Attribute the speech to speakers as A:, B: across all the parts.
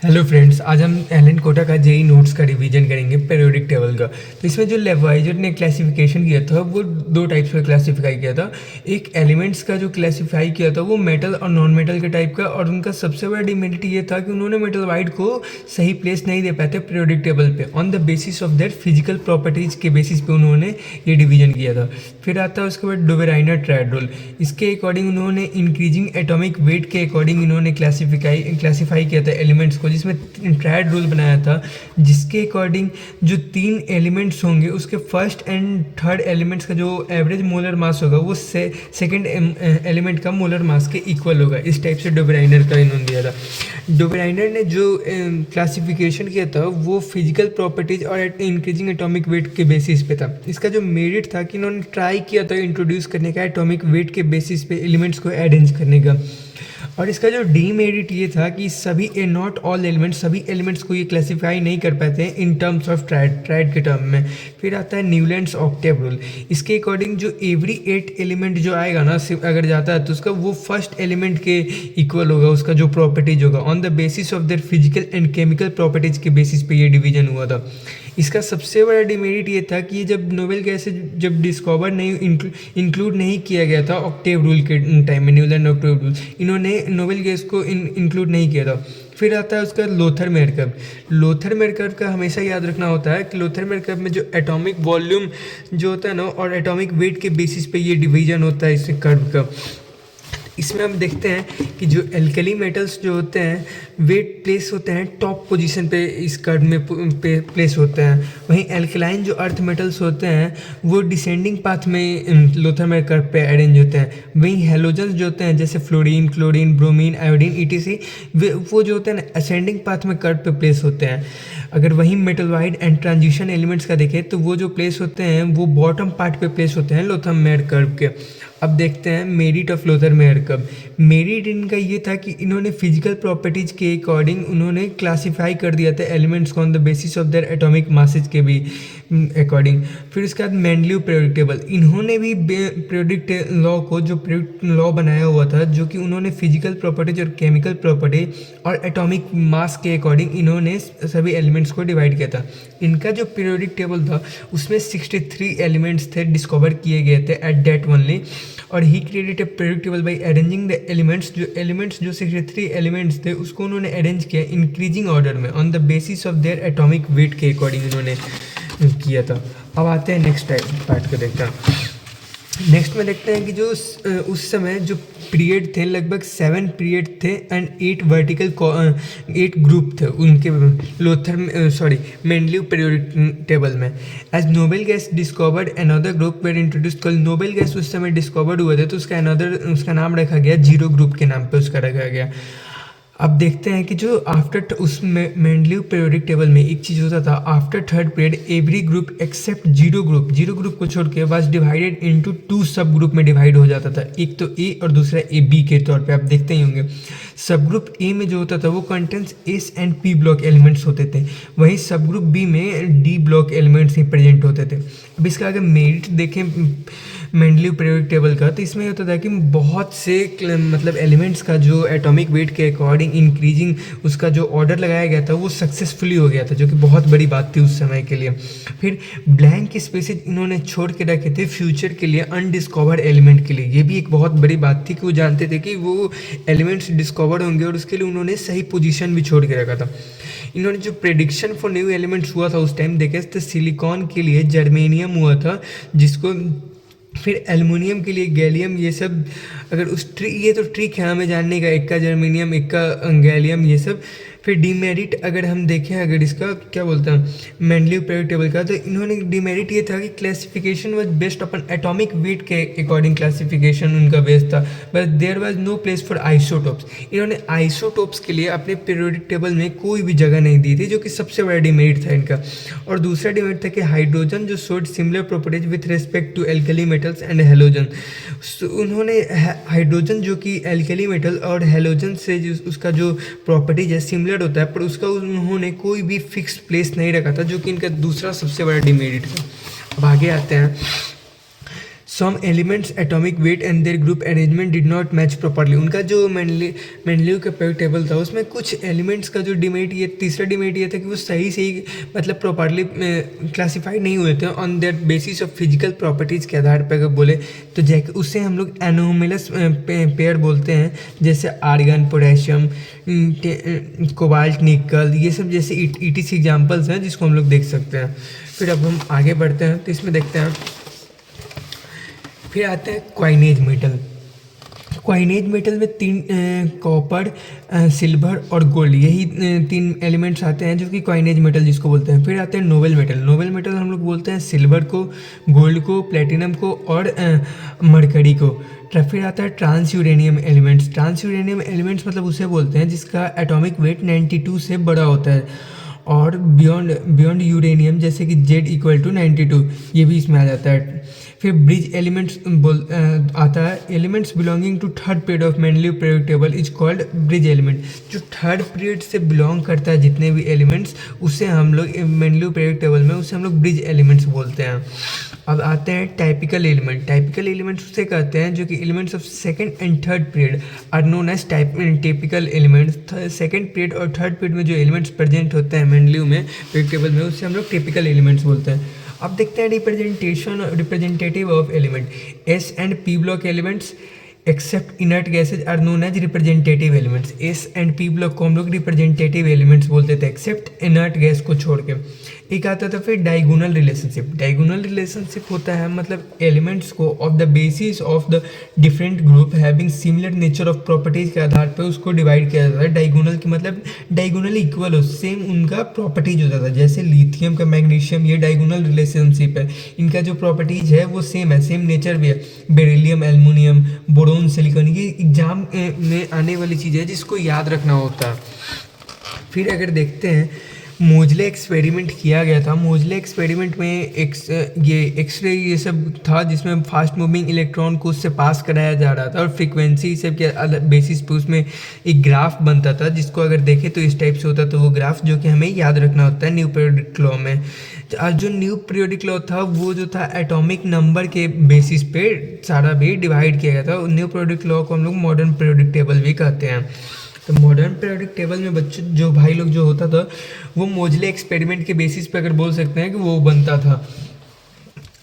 A: Hello friends, आज हम Elon Kota का जेई नोट्स का रिवीजन करेंगे पीरियोडिक टेबल का। तो इसमें जो लेवाइजर ने क्लासिफिकेशन किया था वो दो टाइप्स में क्लासिफाई किया था। एक एलिमेंट्स का जो क्लासिफाई किया था वो मेटल और नॉन मेटल के टाइप का, और उनका सबसे बड़ा डिमेरिट ये था कि उन्होंने मेटल वाइड को सही प्लेस नहीं दे पाते पीरियोडिक टेबल पे। On the basis of their physical properties के बेसिस पे उन्होंने ये डिवीजन किया था। फिर आता है उसके बाद डोबेराइनर ट्रायड रूल। इसके अकॉर्डिंग उन्होंने इंक्रीजिंग एटॉमिक वेट के अकॉर्डिंग इन्होंने क्लासिफाई किया था एलिमेंट्स को, जिसमें ट्रायड रूल बनाया था, जिसके अकॉर्डिंग जो तीन एलिमेंट्स होंगे उसके फर्स्ट एंड थर्ड एलिमेंट्स का जो एवरेज मोलर मास होगा वो सेकंड एलिमेंट का मोलर मास के इक्वल होगा। इस टाइप से डोबेराइनर का इन्होंने दिया था। डोबेराइनर ने जो क्लासिफिकेशन किया था वो फिजिकल प्रॉपर्टीज और इंक्रीजिंग एटॉमिक वेट के बेसिस पे था। इसका जो मेरिट था कि इन्होंने ट्राई किया था इंट्रोड्यूस करने का एटॉमिक वेट के बेसिस पे एलिमेंट्स को अरेंज करने का। और इसका जो डीमेरिट ये था कि नॉट ऑल एलिमेंट्स, सभी एलिमेंट्स को ये क्लासिफाई नहीं कर पाते हैं इन टर्म्स ऑफ ट्रायड के टर्म में। फिर आता है न्यूलैंड्स ऑक्टेव रूल। इसके अकॉर्डिंग जो एवरी 8 एलिमेंट जो आएगा ना अगर जाता है तो उसका वो फर्स्ट एलिमेंट के इक्वल होगा, उसका जो प्रॉपर्टीज होगा on the basis of their physical and chemical properties के बेसिस पे ये डिवीजन हुआ था। इसका सबसे बड़ा डिमेरिट ये था कि ये जब नोबेल गैस जब डिस्कवर नहीं इंक्लूड नहीं किया गया था ऑक्टेव रूल के टाइम में, न्यूलैंड ऑक्टेव रूल, इन्होंने नोबेल गैस को इंक्लूड नहीं किया था। फिर आता है उसका लोथर-मेयर कर्व। लोथर-मेयर कर्व का हमेशा याद रखना होता है कि लोथर-मेयर कर्व में जो एटॉमिक वॉल्यूम जो होता है ना और एटॉमिक वेट के बेसिस पे ये डिवीजन होता है इस कर्व का। इसमें हम देखते हैं कि जो एल्कली मेटल्स जो होते हैं वे प्लेस होते हैं टॉप पोजीशन पे इस कर्व में प्लेस होते हैं। वहीं एल्कलाइन जो अर्थ मेटल्स होते हैं वो डिसेंडिंग पाथ में लोथर-मेयर कर्व पे अरेंज होते हैं। वहीं हेलोजन्स जो होते हैं जैसे fluorine, chlorine, bromine, iodine etc वो जो होते हैं ना असेंडिंग पाथ में कर्व पे प्लेस होते हैं। अगर वहीं मेटलवाइड एंड ट्रांजिशन एलिमेंट्स का देखें तो वो जो प्लेस होते हैं वो बॉटम पार्ट पे प्लेस होते हैं लोथर-मेयर कर्व के। अब देखते हैं merit of Lothar Meyer curve. Merit इनका ये था कि इन्होंने फिजिकल प्रॉपर्टीज के अकॉर्डिंग उन्होंने क्लासिफाई कर दिया था एलिमेंट्स को on the basis of their atomic masses के भी अकॉर्डिंग। फिर उसके बाद मेंडलीव पीरियोडिक टेबल, इन्होंने भी पीरियोडिक लॉ को जो पीरियोडिक लॉ बनाया हुआ था जो कि उन्होंने फिजिकल प्रॉपर्टीज और केमिकल प्रॉपर्टी और एटॉमिक मास के अकॉर्डिंग इन्होंने सभी एलिमेंट्स को डिवाइड किया था। इनका जो पीरियोडिक टेबल था उसमें 63 एलिमेंट्स थे डिस्कवर किए गए थे एट दैट ओनली, और he created a periodic table by arranging the elements जो 63 एलिमेंट्स थे उसको उन्होंने अरेंज किया इंक्रीजिंग ऑर्डर में on the basis of their atomic weight के अकॉर्डिंग इन्होंने किया था। अब आते हैं नेक्स्ट पार्ट को देखते हैं। नेक्स्ट में देखते हैं कि जो उस समय जो पीरियड थे लगभग 7 पीरियड थे एंड 8 ग्रुप थे उनके मेंडलीव पीरियोडिक टेबल में। As noble gas discovered another group were introduced, कल नोबेल गैस उस समय डिस्कवर्ड हुए थे तो उसका नाम रखा गया 0 ग्रुप के नाम पे उसका रखा गया। अब देखते हैं कि जो आफ्टर उस मेंडलीव पीरियोडिक टेबल में एक चीज़ होता था, after third period every group except zero group को छोड़ के वाज डिवाइडेड इनटू 2 सब ग्रुप में डिवाइड हो जाता था। एक तो ए और दूसरा ए बी के तौर पे आप देखते ही होंगे। सब ग्रुप ए में जो होता था वो contents S and P block elements होते थे, वहीं सब ग्रुप बी में डी ब्लॉक एलिमेंट्स ही प्रेजेंट होते थे। अब इसका अगर मेरिट देखें मेंडलीव पीरियोडिक टेबल का तो इसमें होता था कि बहुत से मतलब एलिमेंट्स का जो एटॉमिक वेट के अकॉर्डिंग इंक्रीजिंग उसका जो ऑर्डर लगाया गया था वो सक्सेसफुली हो गया था, जो कि बहुत बड़ी बात थी उस समय के लिए। फिर ब्लैंक स्पेसेज इन्होंने छोड़ के रखे थे फ्यूचर के लिए अनडिस्कवर्ड एलिमेंट के लिए। ये भी एक बहुत बड़ी बात थी कि वो जानते थे कि वो एलिमेंट्स डिस्कवर होंगे और उसके लिए उन्होंने सही पोजीशन भी छोड़ के रखा था। इन्होंने जो प्रेडिक्शन फॉर न्यू एलिमेंट्स हुआ था उस टाइम देखे तो सिलिकॉन के लिए जर्मेनियम हुआ था, जिसको फिर एल्युमिनियम के लिए गैलियम, ये सब अगर ये तो ट्रिक है हमें जानने का, एक का जर्मेनियम एक का गैलियम ये सब। फिर डीमेरिट अगर हम देखें अगर इसका क्या बोलते हैं मेंडलीव पीरियोडिक टेबल का, तो इन्होंने डीमेरिट ये था कि classification was based upon atomic weight के अकॉर्डिंग क्लासिफिकेशन उनका बेस्ड था, but there was no place for isotopes. इन्होंने आइसोटोप्स के लिए अपने पीरियोडिक टेबल में कोई भी जगह नहीं दी थी, जो कि सबसे बड़ा डिमेरिट था इनका। और दूसरा डिमेरिट था कि हाइड्रोजन जो showed similar properties with respect to alkali metals and halogen. उन्होंने हाइड्रोजन जो कि एल्कली मेटल और हेलोजन से उसका जो प्रॉपर्टीज है सिमिलर होता है, पर उसका उन्होंने कोई भी फिक्स प्लेस नहीं रखा था, जो कि इनका दूसरा सबसे बड़ा डिमेरिट था। अब आगे आते हैं some elements atomic weight and their group arrangement did not match properly. उनका जो मेंडलीव का periodic टेबल था उसमें कुछ एलिमेंट्स का जो डिमेरिट, ये तीसरा डिमेरिट ये था कि वो सही सही मतलब प्रॉपरली क्लासीफाई नहीं हुए थे on that basis of physical properties के आधार पर अगर बोले तो। जैसे उससे हम लोग एनोमलस पेयर बोलते हैं, जैसे आर्गन, पोटेशियम, कोबाल्ट, निकल, ये सब जैसे ETC एग्जाम्पल्स हैं जिसको हम लोग देख सकते हैं। फिर अब हम आगे बढ़ते हैं तो इसमें देखते हैं, फिर आते हैं क्वाइनेज मेटल। क्वाइनेज मेटल में तीन कॉपर, सिल्वर और गोल्ड, यही तीन एलिमेंट्स आते हैं जो कि क्वाइनेज मेटल जिसको बोलते हैं। फिर आते हैं नोबल मेटल। नोबल मेटल हम लोग बोलते हैं सिल्वर को, गोल्ड को, प्लेटिनम को और मरकरी को। फिर आता है transuranium elements. Transuranium elements मतलब उसे बोलते हैं जिसका एटॉमिक वेट 92 से बड़ा होता है। और बियॉन्ड यूरेनियम जैसे कि Z=92, ये भी इसमें आ जाता है। फिर ब्रिज एलिमेंट्स आता है, elements belonging to third period of Mendeleev periodic table is called bridge element. जो थर्ड पीरियड से बिलोंग करता है जितने भी एलिमेंट्स, उसे हम लोग मेंडलीव पीरियोडिक टेबल में उसे हम लोग ब्रिज एलिमेंट्स बोलते हैं। अब आते हैं टाइपिकल एलिमेंट। टाइपिकल एलिमेंट्स उसे कहते हैं जो कि elements of second and third period are known as typical elements. Second period और थर्ड पीरियड में जो एलिमेंट्स प्रेजेंट होते हैं मेंडलीव में पीरियोडिक टेबल में, उससे हम लोग टिपिकल एलिमेंट्स बोलते हैं। अब देखते हैं representative of element. S and P block elements except inert gases are known as representative elements. S and P block को हम लोग रिप्रेजेंटेटिव एलिमेंट्स बोलते थे एक्सेप्ट इनर्ट गैस को छोड़ के। एक आता था फिर डायगोनल रिलेशनशिप। डायगोनल रिलेशनशिप होता है मतलब एलिमेंट्स को of the basis of the different group having similar nature of properties के आधार पर उसको डिवाइड किया जाता है। डायगोनल की मतलब डायगोनल इक्वल हो, सेम उनका प्रॉपर्टीज होता था। जैसे लिथियम का मैग्नीशियम, ये डायगोनल रिलेशनशिप है, इनका जो प्रॉपर्टीज है वो सेम है, सेम नेचर भी है। बेरिलियम, एल्युमिनियम, बोरोन, सिलिकॉन, ये एग्जाम में आने वाली चीज़ है जिसको याद रखना होता है। फिर अगर देखते हैं मोजले एक्सपेरिमेंट किया गया था। मोजले एक्सपेरिमेंट में एक्सरे ये सब था जिसमें फास्ट मूविंग इलेक्ट्रॉन को उससे पास कराया जा रहा था और फ्रीक्वेंसी सब के बेसिस पे उसमें एक ग्राफ बनता था जिसको अगर देखें तो इस टाइप से होता। तो वो ग्राफ जो कि हमें याद रखना होता है न्यू पीरियोडिक लॉ में। आज जो न्यू पीरियोडिक लॉ था वो जो था एटॉमिक नंबर के बेसिस पे सारा भी डिवाइड किया गया था। न्यू पीरियोडिक लॉ को हम लोग मॉडर्न पीरियोडिक टेबल भी कहते हैं। तो मॉडर्न पीरियोडिक टेबल में बच्चों जो भाई लोग जो होता था वो मोजले एक्सपेरिमेंट के बेसिस पे अगर बोल सकते हैं कि वो बनता था।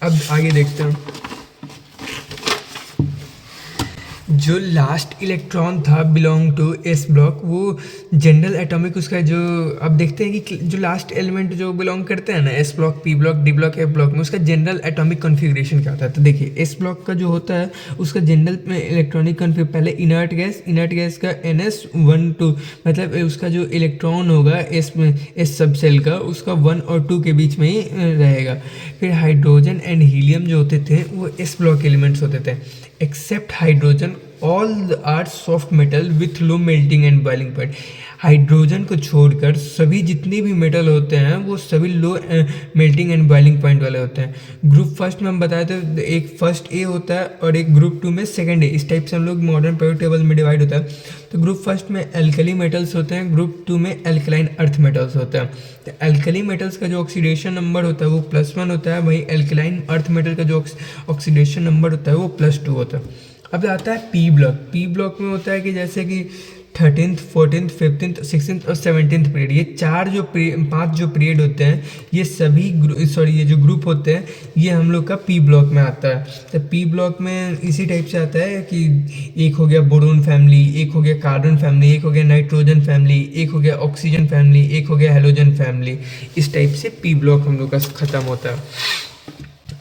A: अब आगे देखते हैं, जो लास्ट इलेक्ट्रॉन था बिलोंग टू एस ब्लॉक, वो जनरल एटॉमिक उसका जो, अब देखते हैं कि जो लास्ट एलिमेंट जो बिलोंग करते हैं ना S block, P block, D block, F block में, उसका जनरल एटॉमिक कॉन्फ़िगरेशन क्या होता है। तो देखिए एस ब्लॉक का जो होता है उसका जनरल में इलेक्ट्रॉनिक कॉन्फ़िग, पहले इनर्ट गैस का NS1 2, मतलब उसका जो इलेक्ट्रॉन होगा एस सब सेल का, उसका 1 और 2 के बीच में ही रहेगा। फिर हाइड्रोजन एंड हीलियम जो होते थे वो एस ब्लॉक एलिमेंट्स होते थे। Except hydrogen all are soft metal with low melting and boiling point. Hydrogen को छोड़कर सभी जितने भी मेटल होते हैं वो सभी लो मेल्टिंग एंड बॉइलिंग पॉइंट वाले होते हैं। ग्रुप फर्स्ट में हम बताए थे एक फर्स्ट ए होता है और एक ग्रुप 2 में सेकंड ए। इस टाइप से हम लोग मॉडर्न पीरियोडिक टेबल में डिवाइड होता है। तो ग्रुप फर्स्ट में एल्कली मेटल्स होते हैं, ग्रुप 2 में एल्कलाइन अर्थ मेटल्स होते हैं। तो एल्कली मेटल्स का जो ऑक्सीडेशन नंबर होता है वो +1 होता है, वहीं एल्कलाइन अर्थ मेटल का जो ऑक्सीडेशन नंबर होता है वो +2 होता है। अब आता है पी ब्लॉक। पी ब्लॉक में होता है कि जैसे कि 13th, 14th, 15th, 16th और 17th पीरियड, ये पांच जो पीरियड होते हैं ये सभी ये जो ग्रुप होते हैं ये हम लोग का पी ब्लॉक में आता है। तो पी ब्लॉक में इसी टाइप से आता है कि एक हो गया बोरोन फैमिली, एक हो गया कार्बन फैमिली, एक हो गया नाइट्रोजन फैमिली, एक हो गया ऑक्सीजन फैमिली, एक हो गया हेलोजन फैमिली। इस टाइप से पी ब्लॉक हम लोग का ख़त्म होता है।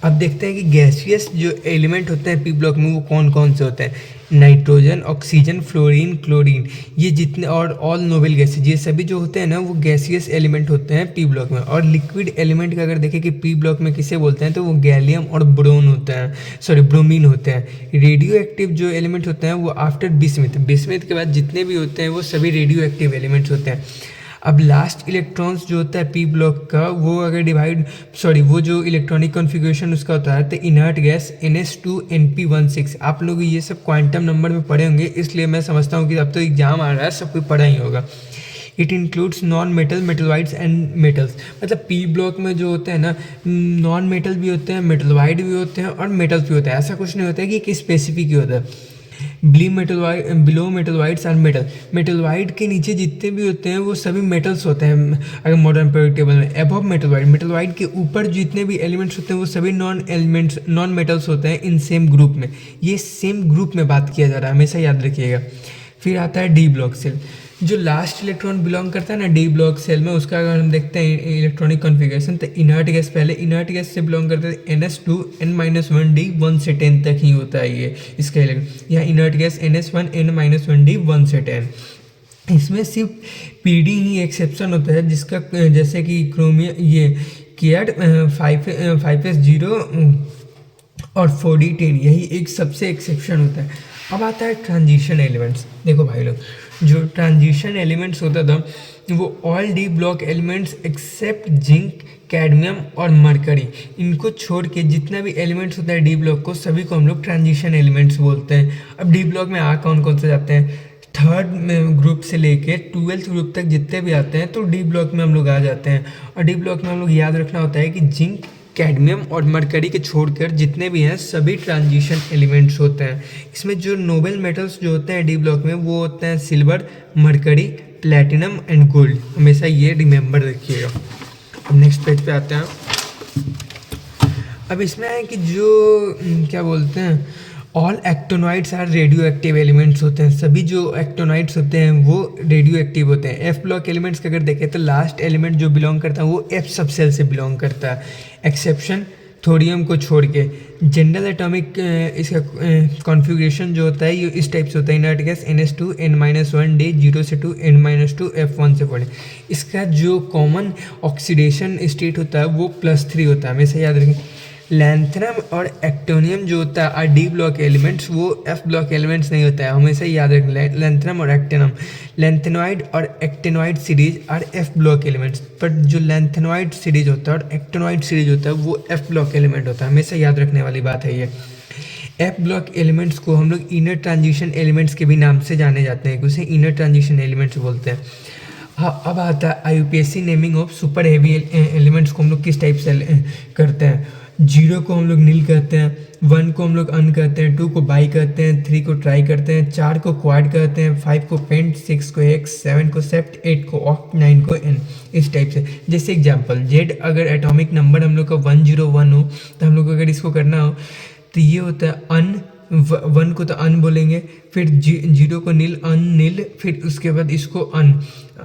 A: अब देखते हैं कि गैसियस जो एलिमेंट होते हैं पी ब्लॉक में वो कौन कौन से होते हैं। नाइट्रोजन, ऑक्सीजन, फ्लोरीन, क्लोरीन, ये जितने और ऑल नोबल गैसेज, ये सभी जो होते हैं ना वो गैसियस एलिमेंट होते हैं पी ब्लॉक में। और लिक्विड एलिमेंट का अगर देखें कि पी ब्लॉक में किसे बोलते हैं तो वो गैलियम और ब्रोमीन होते हैं। रेडियो एक्टिव जो एलिमेंट होते हैं वो आफ्टर बिस्मिथ के बाद जितने भी होते हैं वो सभी रेडियो एक्टिव एलिमेंट्स होते हैं। अब लास्ट इलेक्ट्रॉन्स जो होता है पी ब्लॉक का वो अगर वो जो इलेक्ट्रॉनिक कॉन्फ़िगरेशन उसका होता है तो इनर्ट गैस NS2 Np16। आप लोग ये सब क्वांटम नंबर में पढ़े होंगे, इसलिए मैं समझता हूँ कि अब तो एग्जाम आ रहा है सब कोई पढ़ा ही होगा। It includes non metal, metalloids and metals. मतलब पी ब्लॉक में जो होते हैं ना, नॉन मेटल भी होते हैं, मेटलवाइड भी होते हैं और मेटल्स भी होते हैं। ऐसा कुछ नहीं होता है कि एक स्पेसिफिक ही होता है। Below metalloids are metal. Metalloid के नीचे जितने भी होते हैं वो सभी मेटल्स होते हैं अगर मॉडर्न पीरियोडिक टेबल में। अबव मेटलवाइड, मेटलवाइड के ऊपर जितने भी एलिमेंट्स होते हैं वो सभी नॉन मेटल्स होते हैं इन सेम ग्रुप में। ये सेम ग्रुप में बात किया जा रहा है, हमेशा याद रखिएगा। फिर आता है डी ब्लॉक सेल। जो लास्ट इलेक्ट्रॉन बिलोंग करता है ना डी ब्लॉक सेल में, उसका अगर हम देखते हैं इलेक्ट्रॉनिक कॉन्फ़िगरेशन, तो इनर्ट गैस, पहले इनर्ट गैस से बिलोंग करता है NS2 N-1D 1 से 10 तक ही होता है ये इसका यहाँ इनर्ट गैस NS1 N-1D 1 से 10। इसमें सिर्फ PD ही एक्सेप्शन होता है, जिसका जैसे कि क्रोमियम, ये केड 5s0 और 4d10, यही एक सबसे एक्सेप्शन होता है। अब आता है ट्रांजिशन एलिमेंट्स। देखो भाई लोग, जो ट्रांजिशन एलिमेंट्स होता था वो all D block elements except zinc, cadmium और मरकरी, इनको छोड़ के जितना भी एलिमेंट्स होता है डी ब्लॉक को, सभी को हम लोग ट्रांजिशन एलिमेंट्स बोलते हैं। अब डी ब्लॉक में कौन कौन से जाते हैं, थर्ड ग्रुप से लेके 12th ग्रुप तक जितने भी आते हैं तो डी ब्लॉक में हम लोग आ जाते हैं। और डी ब्लॉक में हम लोग याद रखना होता है कि जिंक, कैडमियम और मरकरी के छोड़कर जितने भी हैं सभी ट्रांजिशन एलिमेंट्स होते हैं। इसमें जो नोबल मेटल्स जो होते हैं डी ब्लॉक में वो होते हैं silver, mercury, platinum and gold. हमेशा ये रिमेंबर रखिएगा। अब नेक्स्ट पेज पे आते हैं। अब इसमें है कि जो क्या बोलते हैं, all actinoids are radioactive elements होते हैं। सभी जो एक्टोनॉइड्स होते हैं वो रेडियो एक्टिव होते हैं। एफ ब्लॉक एलिमेंट्स का अगर देखें तो लास्ट एलिमेंट जो बिलोंग करता है वो एफ सब सेल से बिलोंग करता है, एक्सेप्शन थोरियम को छोड़ के। जनरल एटॉमिक इसका कॉन्फ़िगरेशन जो होता है ये इस टाइप से होता है, इनर्ट गैस NS2 N-1D 0 से 2 N-2 F1 से पढ़े। इसका जो कॉमन ऑक्सीडेशन स्टेट होता है वो +3 होता है, हमेशा याद रखें। लैंथनम और एक्टोनियम जो होता है आर डी ब्लॉक एलिमेंट्स, वो एफ ब्लॉक एलिमेंट्स नहीं होता है, हमेशा याद रखें। लैंथनम और एक्टिनम, लैंथेनॉइड और actinoid series R F block elements, but जो लैंथेनॉइड सीरीज होता है और एक्टिनॉइड सीरीज होता है वो एफ ब्लॉक एलिमेंट होता है, हमेशा याद रखने वाली बात है ये। एफ ब्लॉक एलिमेंट्स को हम लोग इनर ट्रांजिशन एलिमेंट्स के भी नाम से जाने जाते हैं, उसे इनर ट्रांजिशन एलिमेंट्स बोलते हैं। हाँ, अब आता है IUPAC naming of super heavy elements को हम लोग किस टाइप से करते हैं। 0 को हम लोग नील कहते हैं, 1 को हम लोग अन कहते हैं, 2 को बाई कहते हैं, 3 को ट्राई करते हैं, 4 को क्वाड कहते हैं, 5 को पेंट, 6 को हेक्स, 7 को सेप्ट, 8 को ऑक्ट, 9 को एन, इस टाइप से। जैसे एग्जांपल जेड अगर एटॉमिक नंबर हम लोग का 101 हो तो हम लोग को अगर इसको करना हो तो ये होता है अन, 1 को तो अन बोलेंगे, फिर 0 को नील, अन नील, फिर उसके बाद इसको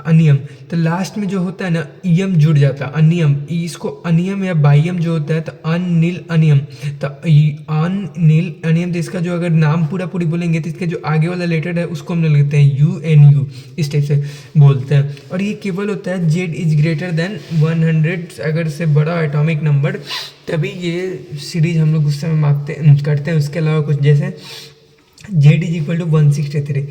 A: अनियम, तो लास्ट में जो होता है ना इयम जुड़ जाता है, अनियम, इसको अनियम या बाइयम जो होता है तो अन नील अनियम, तो अन नील अनियम, तो इसका जो अगर नाम पूरी बोलेंगे तो इसका जो आगे वाला लेटर है उसको हम लोग लिखते हैं UNU, इस टाइप से बोलते हैं। और ये केवल होता है Z इज ग्रेटर देन 100, अगर से बड़ा एटॉमिक नंबर, तभी ये सीरीज हम लोग उस समय करते हैं। उसके अलावा कुछ जैसे Z इज इक्वल टू 163,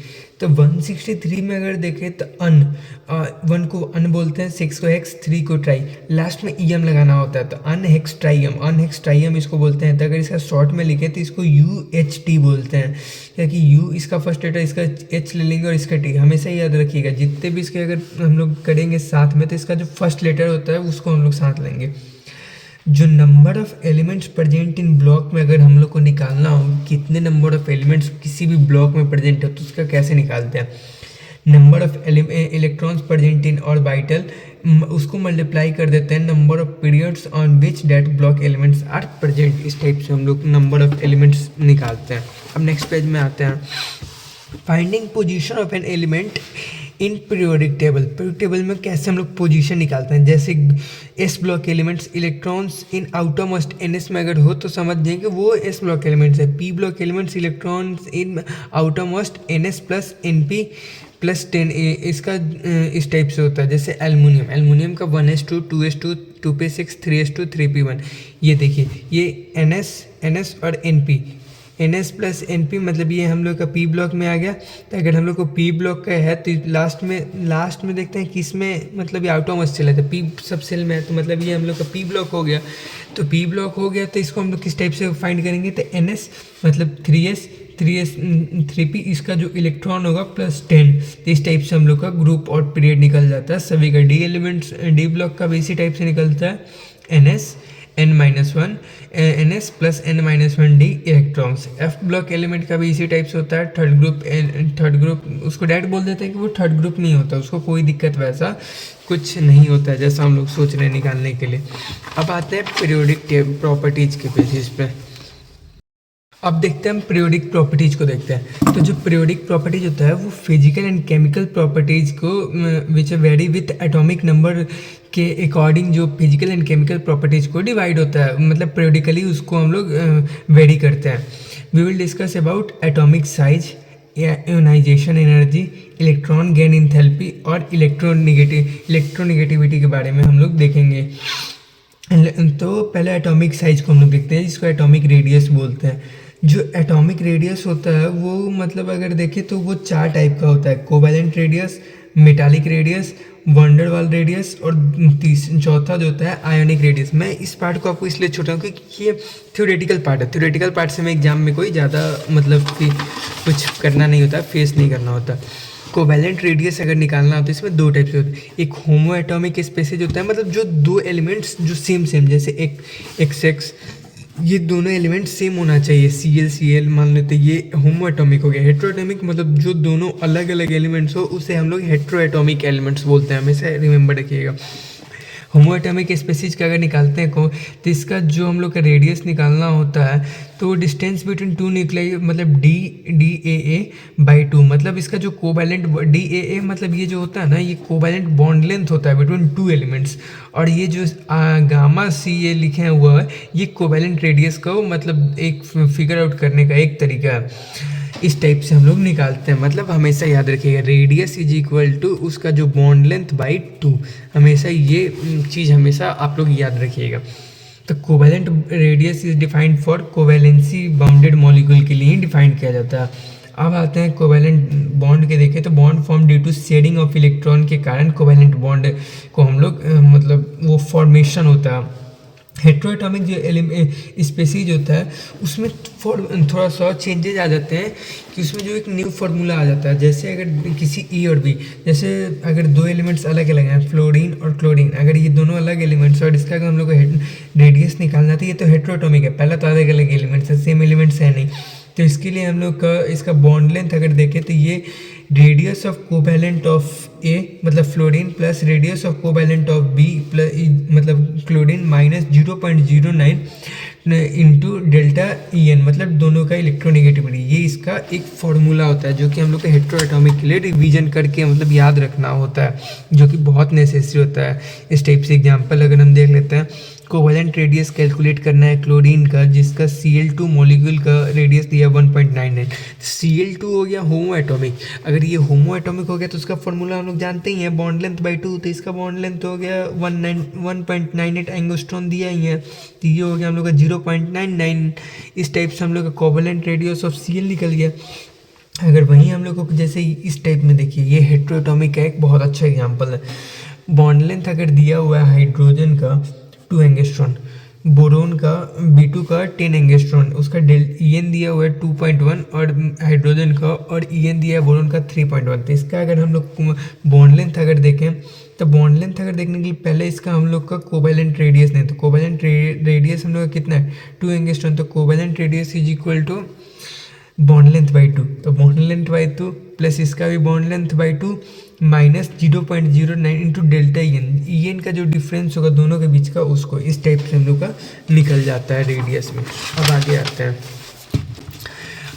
A: तो 163 में अगर देखें तो 1 को अन बोलते हैं, 6 को हेक्स, 3 को ट्राई, लास्ट में EM लगाना होता है तो अन हेक्स ट्राइयम इसको बोलते हैं। तो अगर इसका शॉर्ट में लिखें तो इसको UHT बोलते हैं, क्योंकि U इसका फर्स्ट लेटर, इसका H ले लेंगे और इसका T, हमेशा याद रखिएगा। जितने भी इसके अगर हम लोग करेंगे साथ में तो इसका जो फर्स्ट लेटर होता है उसको हम लोग साथ लेंगे। जो number of elements present in block में अगर हम लोग को निकालना हो कितने नंबर ऑफ एलिमेंट्स किसी भी ब्लॉक में प्रेजेंट है तो उसका कैसे निकालते हैं। Number of electrons present in orbital, उसको मल्टीप्लाई कर देते हैं number of periods on which that block elements are present, इस टाइप से हम लोग नंबर ऑफ एलिमेंट्स निकालते हैं। अब नेक्स्ट पेज में आते हैं, finding position of an element in periodic table में कैसे हम लोग पोजीशन निकालते हैं। जैसे S block elements, electrons in outermost NS में अगर हो तो समझ जाएंगे वो एस ब्लॉक एलिमेंट्स है। P block elements, electrons in outermost NS plus NP plus 10, इसका इस टाइप से होता है। जैसे एल्युमिनियम का 1s2, 2s2, 2p6, 3s2, 3p1, ये देखिए ये NS और NP, NS प्लस NP, मतलब ये हम लोग का P ब्लॉक में आ गया। तो अगर हम लोग को P ब्लॉक का है तो लास्ट में देखते हैं किस में, मतलब ये आउटरमोस्ट सेल है तो P सब सेल में है, तो मतलब ये हम लोग का P ब्लॉक हो गया। तो P ब्लॉक हो गया तो इसको हम लोग किस टाइप से फाइंड करेंगे, तो NS मतलब 3s, 3p इसका जो इलेक्ट्रॉन होगा +10। तो इस टाइप से हम लोग का ग्रुप और पीरियड निकल जाता है सभी का। डी एलिमेंट्स, डी ब्लॉक का भी इसी टाइप से निकलता है ns n-1 ns plus n-1 d electrons. F block element का भी इसी टाइप से होता है। थर्ड ग्रुप उसको डायरेक्ट बोल देते हैं कि वो थर्ड ग्रुप नहीं होता, उसको कोई दिक्कत वैसा कुछ नहीं होता है जैसा हम लोग सोच रहे हैं निकालने के लिए। अब आते हैं पीरियोडिक प्रॉपर्टीज के बेसिस पे। अब देखते हैं हम पीरियोडिक प्रॉपर्टीज को देखते हैं। तो जो पीरियोडिक प्रॉपर्टीज होता है वो फिजिकल एंड केमिकल प्रॉपर्टीज को which very with atomic number के अकॉर्डिंग जो फिजिकल एंड केमिकल प्रॉपर्टीज को डिवाइड होता है, मतलब पीरियोडिकली उसको हम लोग वेरी करते हैं। We will discuss about atomic size, ionization energy, electron gain enthalpy और इलेक्ट्रोनेगेटिविटी के बारे में हम लोग देखेंगे। तो पहले एटॉमिक साइज को हम लोग देखते हैं, जिसको एटॉमिक रेडियस बोलते हैं। जो एटॉमिक रेडियस होता है वो मतलब अगर देखें तो वो 4 टाइप का होता है: covalent radius, metallic radius, wonder वाल रेडियस और चौथा जो होता है आयोनिक रेडियस। मैं इस पार्ट को आपको इसलिए छोटा हूँ क्योंकि ये थ्योरेटिकल पार्ट है। थ्योरेटिकल पार्ट से मैं एग्जाम में कोई ज़्यादा मतलब कि कुछ करना नहीं होता, फेस नहीं करना होता। कोवैलेंट रेडियस अगर निकालना होता है इसमें 2 टाइप से होते हैं। एक होमो एटॉमिक स्पेसिज होता है, मतलब जो 2 एलिमेंट्स जो सेम जैसे एक XX, ये दोनों एलिमेंट सेम होना चाहिए। Cl मान लेते हैं, ये होमो एटॉमिक हो गया। हेट्रोएटॉमिक मतलब जो दोनों अलग अलग एलिमेंट्स हो उसे हम लोग हेट्रोएटॉमिक एलिमेंट्स बोलते हैं, हमेशा रिमेंबर रखिएगा। होमो एटॉमिक स्पेसिज का अगर निकालते हैं तो इसका जो हम लोग का रेडियस निकालना होता है तो डिस्टेंस बिटवीन 2 न्यूक्लियाई मतलब DAA/2, मतलब इसका जो कोवैलेंट DAA मतलब ये जो होता है ना, ये कोवैलेंट बॉन्ड लेंथ होता है बिटवीन 2 एलिमेंट्स। और ये जो गामा CA लिखे हुआ है ये कोवैलेंट रेडियस को मतलब एक फिगर आउट करने का एक तरीका है। इस टाइप से हम लोग निकालते हैं, मतलब हमेशा याद रखिएगा रेडियस इज इक्वल टू उसका जो बॉन्ड लेंथ बाई 2। हमेशा ये चीज़ हमेशा आप लोग याद रखिएगा। तो covalent radius is defined for covalency bounded molecule के लिए ही डिफाइन किया जाता है। अब आते हैं कोवैलेंट बॉन्ड के देखें तो bond form due to shedding of electron के कारण कोवैलेंट बॉन्ड को हम लोग मतलब वो फॉर्मेशन होता है। हेट्रोएटॉमिक जो स्पेसीज होता है उसमें थोड़ा सा चेंजेज आ जाते हैं कि उसमें जो एक न्यू फार्मूला आ जाता है। जैसे अगर किसी E और B, जैसे अगर 2 एलिमेंट्स अलग अलग हैं, फ्लोरीन और क्लोरीन, अगर ये दोनों अलग एलिमेंट्स और इसका अगर हम लोग को रेडियस निकालना था, ये तो हेट्रोएटॉमिक है, पहला तो अलग अलग एलिमेंट्स है, सेम एलिमेंट्स है नहीं। तो इसके लिए हम लोग का इसका बॉन्ड लेंथ अगर देखें तो ये radius of covalent of A मतलब fluorine plus radius of covalent of B plus मतलब chlorine minus 0.09 into delta EN मतलब दोनों का इलेक्ट्रोनेगेटिविटी। ये इसका एक फार्मूला होता है जो कि हम लोग को हेट्रोएटॉमिक के लिए रिवीजन करके मतलब याद रखना होता है, जो कि बहुत नेसेसरी होता है। इस टाइप से एग्जांपल अगर हम देख लेते हैं, कोवैलेंट रेडियस कैलकुलेट करना है क्लोरीन का, जिसका Cl2 मॉलिक्यूल का रेडियस दिया 1.99। Cl2 हो गया होमो एटॉमिक। अगर ये होमो एटॉमिक हो गया तो उसका फॉर्मूला हम लोग जानते ही हैं, बॉन्ड लेंथ बाई 2। तो इसका बॉन्ड लेंथ हो गया 1.98 एंगस्ट्रॉन दिया ही है, तो ये हो गया हम लोग का 0.99। इस टाइप से हम लोग का कोवैलेंट रेडियस ऑफ Cl निकल गया। अगर वहीं हम लोग को जैसे इस टाइप में देखिए, ये हेट्रोएटॉमिक का एक बहुत अच्छा एग्जाम्पल है। बॉन्ड लेंथ अगर दिया हुआ है हाइड्रोजन का 2 एंगस्ट्रॉन, बोरोन का B2 का 10 एंगस्ट्रॉन, उसका EN दिया हुआ है 2.1 और हाइड्रोजन का, और EN दिया है बोरोन का 3.1। तो इसका अगर हम लोग बॉन्ड लेंथ अगर देखें तो बॉन्ड लेंथ अगर देखने के लिए पहले इसका हम लोग का कोवैलेंट रेडियस नहीं, तो कोवैलेंट रेडियस हम लोग का कितना है 2 एंगस्ट्रॉन। तो covalent radius is equal to bond length by 2, तो बॉन्ड लेंथ बाई 2 प्लस इसका भी bond length by 2 minus 0.09 into delta EN का जो डिफरेंस होगा दोनों के बीच का, उसको इस टाइप से हम लोग का निकल जाता है रेडियस में। अब आगे आते हैं,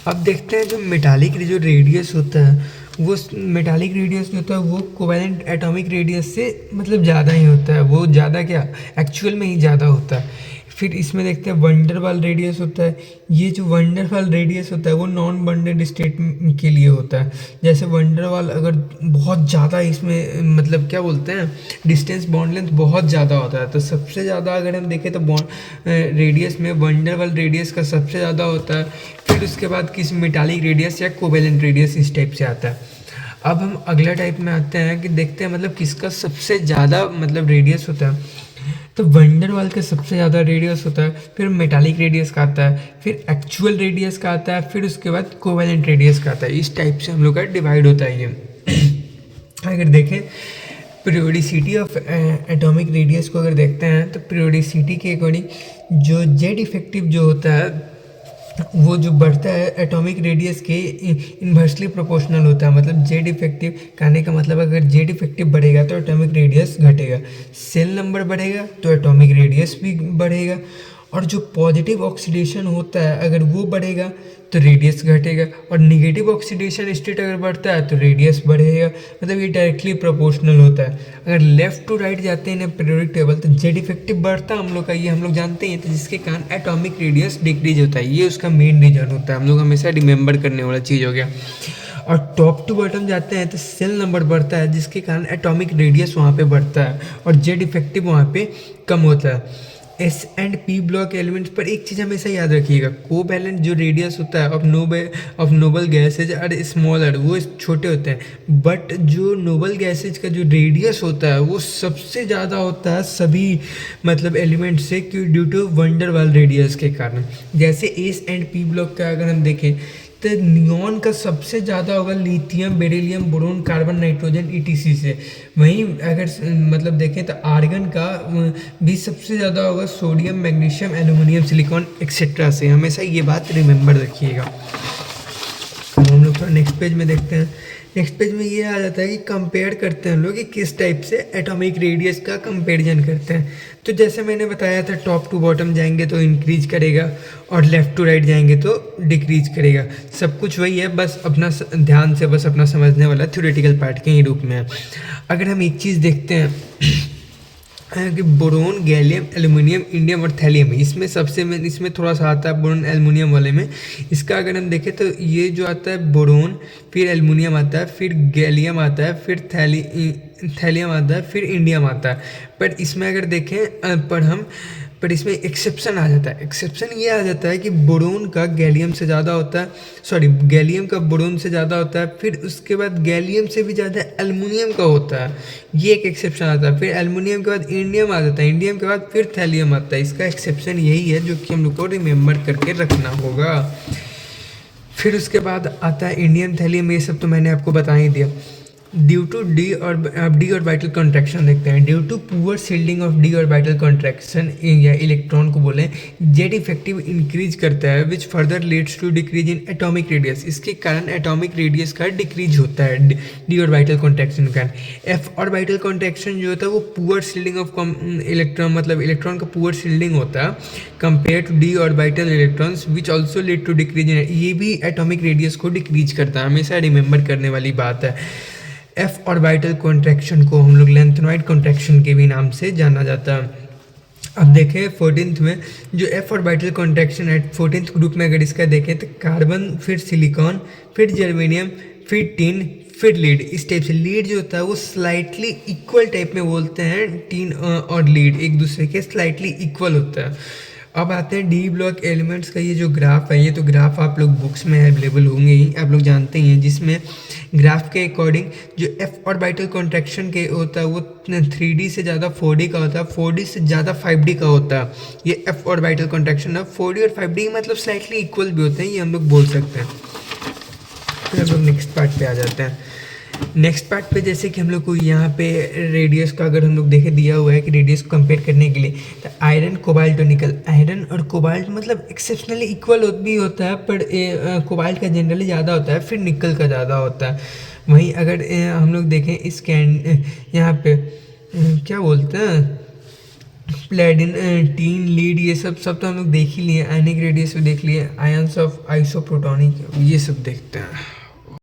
A: अब देखते हैं जो मेटालिक जो रेडियस होता है वो मेटालिक रेडियस जो होता है वो कोवैलेंट एटॉमिक रेडियस से मतलब ज़्यादा ही होता है। वो ज़्यादा क्या एक्चुअल में ही ज़्यादा होता है। फिर इसमें देखते हैं वंडर वाल रेडियस होता है। ये जो वंडर वाल रेडियस होता है वो नॉन बॉन्डेड स्टेट के लिए होता है। जैसे वंडर वाल अगर बहुत ज़्यादा इसमें मतलब क्या बोलते हैं डिस्टेंस बॉन्ड लेंथ बहुत ज़्यादा होता है, तो सबसे ज़्यादा अगर हम देखें तो बॉन्ड रेडियस में वंडर वाल रेडियस का सबसे ज़्यादा होता है। फिर उसके बाद किस मेटालिक रेडियस या कोवैलेंट रेडियस इस टाइप से आता है। अब हम अगला टाइप में आते हैं कि देखते हैं मतलब किसका सबसे ज़्यादा मतलब रेडियस होता है। तो वंडरवाल का सबसे ज़्यादा रेडियस होता है, फिर मेटालिक रेडियस का आता है, फिर एक्चुअल रेडियस का आता है, फिर उसके बाद कोवेलेंट रेडियस का आता है। इस टाइप से हम लोग का डिवाइड होता है ये। अगर देखें पीरियोडिसिटी ऑफ एटॉमिक रेडियस को अगर देखते हैं तो पीरियोडिसिटी के अकॉर्डिंग जो जेड इफेक्टिव जो होता है वो जो बढ़ता है एटॉमिक रेडियस के इन्वर्सली प्रोपोर्शनल होता है। मतलब जेड इफेक्टिव कहने का मतलब अगर जेड इफेक्टिव बढ़ेगा तो एटॉमिक रेडियस घटेगा, सेल नंबर बढ़ेगा तो एटॉमिक रेडियस भी बढ़ेगा, और जो पॉजिटिव ऑक्सीडेशन होता है अगर वो बढ़ेगा तो रेडियस घटेगा, और निगेटिव ऑक्सीडेशन स्टेट अगर बढ़ता है तो रेडियस बढ़ेगा। मतलब ये डायरेक्टली प्रोपोर्शनल होता है। अगर लेफ्ट टू राइट जाते हैं ना पीरियोडिक टेबल तो जेड इफेक्टिव बढ़ता है हम लोग का, ये हम लोग जानते हैं, तो जिसके कारण एटॉमिक रेडियस डिक्रीज होता है। ये उसका मेन रीजन होता है, हम लोग हमेशा रिमेंबर करने वाला चीज़ हो गया। और टॉप टू बॉटम जाते हैं तो सेल नंबर बढ़ता है जिसके कारण एटॉमिक रेडियस वहाँ पे बढ़ता है और जेड इफेक्टिव वहाँ पे कम होता है। S and P block elements पर एक चीज़ हमेशा याद रखिएगा, कोवैलेंट जो रेडियस होता है of noble gases are smaller, वो छोटे होते हैं, बट जो नोबल गैसेज का जो रेडियस होता है वो सबसे ज़्यादा होता है सभी मतलब एलिमेंट से, क्यों ड्यू टू वंडरवाल रेडियस के कारण। जैसे एस एंड पी ब्लॉक का अगर हम देखें तो नियॉन का सबसे ज़्यादा होगा lithium, beryllium, boron, carbon, nitrogen etc से। वहीं अगर मतलब देखें तो आर्गन का भी सबसे ज़्यादा होगा sodium, magnesium, aluminium, silicon etcetera से। हमेशा ये बात रिमेंबर रखिएगा। अब हम लोग थोड़ा नेक्स्ट पेज में देखते हैं। नेक्स्ट पेज में ये आ जाता है कि कंपेयर करते हैं हम लोग कि किस टाइप से एटॉमिक रेडियस का कंपेरिजन करते हैं। तो जैसे मैंने बताया था टॉप टू बॉटम जाएंगे तो इंक्रीज करेगा और लेफ़्ट टू राइट जाएंगे तो डिक्रीज करेगा। सब कुछ वही है, बस अपना ध्यान से बस अपना समझने वाला थ्योरेटिकल पार्ट के ही रूप में है। अगर हम एक चीज़ देखते हैं कि बोरोन, गैलियम, एल्युमिनियम, इंडियम और थैलियम, इसमें थोड़ा सा आता है बोरोन एल्युमिनियम वाले में। इसका अगर हम देखें तो ये जो आता है बोरोन, फिर एल्युमिनियम आता है, फिर गैलियम आता है, फिर थैलियम आता है, फिर इंडियम आता है। पर इसमें अगर देखें पर इसमें एक्सेप्शन आ जाता है। एक्सेप्शन ये आ जाता है कि बोरोन का गैलियम से ज़्यादा होता है, गैलियम का बोरोन से ज़्यादा होता है, फिर उसके बाद गैलियम से भी ज़्यादा एल्युमिनियम का होता है, ये एक एक्सेप्शन आता है। फिर एल्युमिनियम के बाद इंडियम आ जाता है, इंडियम के बाद फिर थैलियम आता है। इसका एक्सेप्शन यही है जो कि हम लोग को रिमेंबर करके रखना होगा। फिर उसके बाद आता है इंडियम, थैलियम, ये सब तो मैंने आपको बता ही दिया। Due to D orbital contraction देखते हैं। Due to poor shielding of D orbital contraction या इलेक्ट्रॉन को बोलें, जेड इफेक्टिव इंक्रीज करता है which further leads to decrease in atomic radius. इसके कारण एटॉमिक रेडियस का डिक्रीज होता है डी ऑर्बिटल कॉन्ट्रैक्शन का। एफ ऑर्बिटल कॉन्ट्रैक्शन जो होता है वो पुअर शील्डिंग ऑफ इलेक्ट्रॉन, मतलब इलेक्ट्रॉन का पुअर शील्डिंग होता है compare to D orbital electrons which also lead to decrease in, ये भी एटॉमिक रेडियस को डिक्रीज करता है। हमेशा रिमेंबर करने वाली बात है। एफ ऑर्बिटल कॉन्ट्रैक्शन को हम लोग लेंथेनॉइड कॉन्ट्रैक्शन के भी नाम से जाना जाता है। अब देखें 14th में जो एफ ऑर्बिटल कॉन्ट्रैक्शन है 14th ग्रुप में अगर इसका देखें तो कार्बन, फिर सिलिकॉन, फिर जर्मेनियम, फिर टिन, फिर लीड। इस टाइप से लीड जो होता है वो स्लाइटली इक्वल टाइप में बोलते हैं, टिन और लीड एक दूसरे के स्लाइटली इक्वल होता है। अब आते हैं डी ब्लॉक एलिमेंट्स का ये जो ग्राफ है, ये तो ग्राफ आप लोग बुक्स में अवेलेबल होंगे ही, आप लोग जानते ही हैं, जिसमें ग्राफ के अकॉर्डिंग जो एफ ऑर्बिटल कॉन्ट्रैक्शन के होता है वो 3D से ज़्यादा 4D का होता है, 4D से ज़्यादा 5D का होता है। ये एफ ऑर्बिटल कॉन्ट्रैक्शन है। 4D और 5D मतलब स्लाइटली इक्वल भी होते हैं, ये हम लोग बोल सकते हैं। फिर हम लोग नेक्स्ट पार्ट पे आ जाते हैं। नेक्स्ट पार्ट पे जैसे कि हम लोग को यहाँ पे रेडियस का अगर हम लोग देखें दिया हुआ है कि रेडियस को कंपेयर करने के लिए, तो आयरन, कोबाल्ट और निकल। आयरन और कोबाल्ट मतलब एक्सेप्शनली इक्वल भी होता है, पर कोबाल्ट का जनरली ज़्यादा होता है, फिर निकल का ज़्यादा होता है। वहीं अगर हम लोग देखें इस यहाँ पे क्या बोलते हैं, प्लेटिन, टीन, लीड, ये सब तो हम लोग देख ही लिए। आयनिक रेडियस भी देख लिए, आयंस ऑफ आइसोप्रोटॉनिक, ये सब देखते हैं।